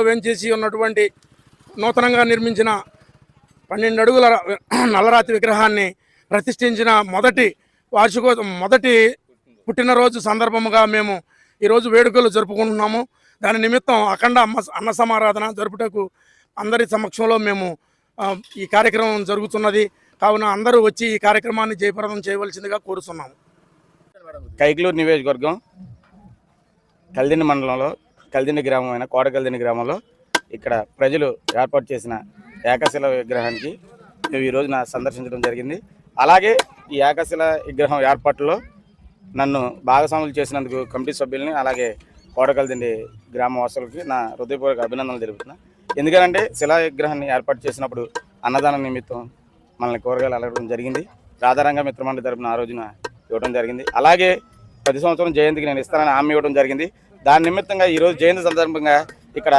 వెంచేసి ఉన్నటువంటి నూతనంగా నిర్మించిన 12 అడుగుల నల్లరాతి విగ్రహాన్ని ప్రతిష్ఠించిన మొదటి పుట్టినరోజు సందర్భముగా మేము ఈరోజు వేడుకలు జరుపుకుంటున్నాము. దాని నిమిత్తం అఖండ అన్న సమారాధన జరుపుటకు అందరి సమక్షంలో మేము ఈ కార్యక్రమం జరుగుతున్నది. కావున అందరూ వచ్చి ఈ కార్యక్రమాన్ని జయప్రదం చేయవలసిందిగా కోరుతున్నాము. కైకలూరు నియోజకవర్గం కల్దిండి మండలంలో కల్దిండి గ్రామమైన కోటకల్దిండి గ్రామంలో ఇక్కడ ప్రజలు ఏర్పాటు చేసిన ఏకశిల విగ్రహానికి మేము ఈ రోజున సందర్శించడం జరిగింది. అలాగే ఈ ఏకశిల విగ్రహం ఏర్పాటులో నన్ను భాగస్వాములు చేసినందుకు కమిటీ సభ్యుల్ని అలాగే కోటకల్దిండి గ్రామవాసులకి నా హృదయపూర్వక అభినందనలు తెలుపుతున్నా. ఎందుకంటే శిలా విగ్రహాన్ని ఏర్పాటు చేసినప్పుడు అన్నదానం నిమిత్తం మనల్ని కూరగాయలు అడగడం జరిగింది. రాధారంగ మిత్రమండలి తరపున ఆ రోజున ఇవ్వడం జరిగింది. అలాగే ప్రతి సంవత్సరం జయంతికి నేను ఇస్తానని హామీ ఇవ్వడం జరిగింది. దాని నిమిత్తంగా ఈరోజు జయంతి సందర్భంగా ఇక్కడ